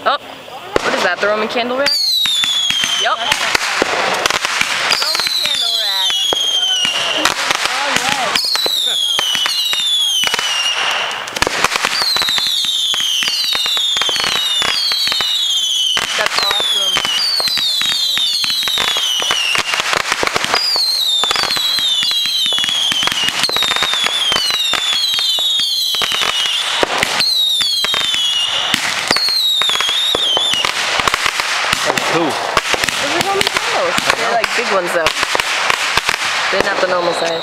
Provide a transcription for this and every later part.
Oh, what is that? The Roman candle rack? Yup. Roman candle rack. That's awesome. Cool. Those are Roman candles. They're like big ones though. They're not the normal size.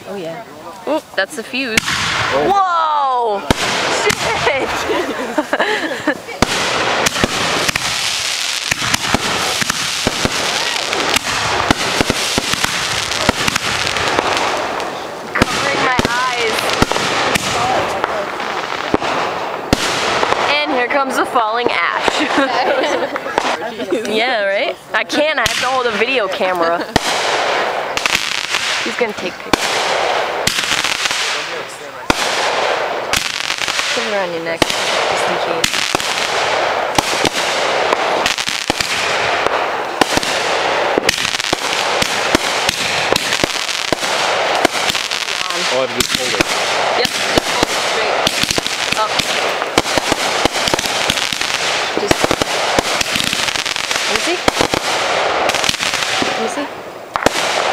Oh yeah. Oop, that's the fuse. Oh. Whoa! Shit! Covering my eyes. And here comes the falling ash. Yeah, right? I can't, I have to hold a video camera. He's gonna take pictures. Put it around your neck, just in case. Oh, I have to just hold it. Yep, just hold it straight. Up. Just. Let me see. Let me see.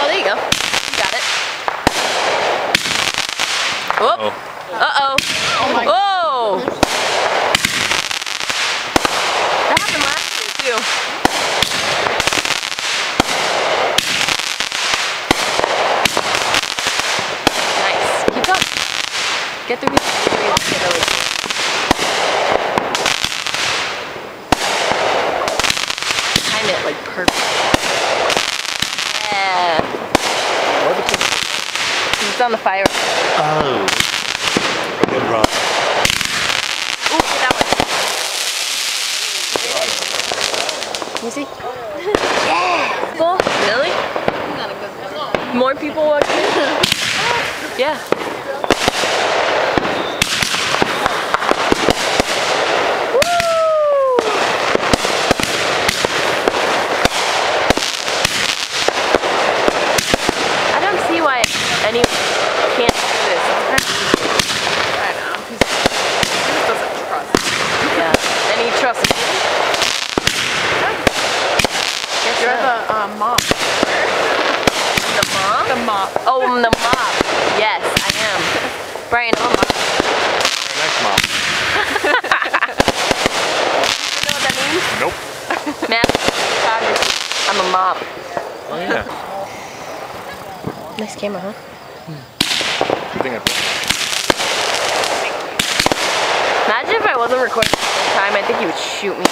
Oh, there you go. You got it. Whoop. Uh-oh. Oh my God. Whoa! That happened last year, too. Nice. Keep up. Get through here. Time it like perfect. Yeah. It's on the fire. Oh. Good run. Ooh, that one. Let me see. Yeah. Cool. Really? Not a good one. More people walking in? Yeah. I don't see why anyone can't do this. I know. He just doesn't trust. Yeah. Any trust? You're the mop. The mom? The mop. Oh, I'm the mop. Yes, I am. Brian, I'm a mop. Nice mom. You know what that means? Nope. Math, photography. I'm a mop. Oh yeah. Nice camera, huh? Good thing I put. Imagine if I wasn't recording the whole time. I think he would shoot me.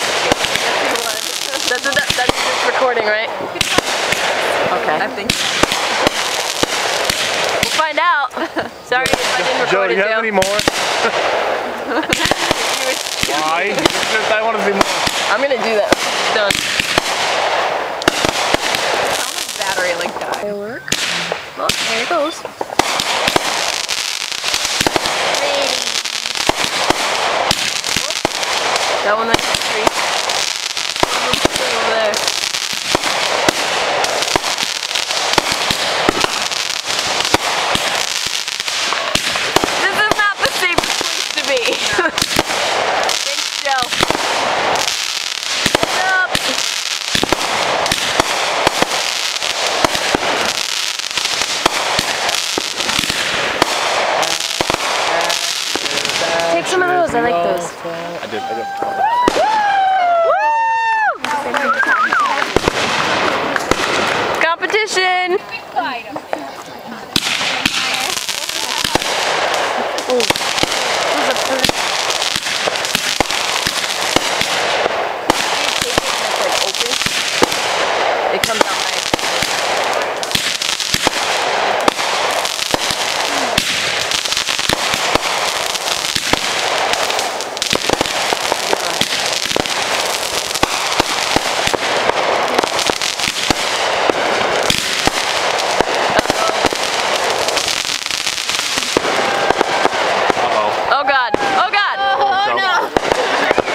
That's just recording, right? Okay. I think. We'll find out. Sorry if I didn't record Joe, it, do you have any more? Why? I want to see more. I'm gonna do that. Done. How much battery like that? Firework. Well, there it goes. That one like a tree. Over there. This is not the safest place to be. Thanks, Joe. What's up? Take some of those. I like those. I did. Woo! Competition!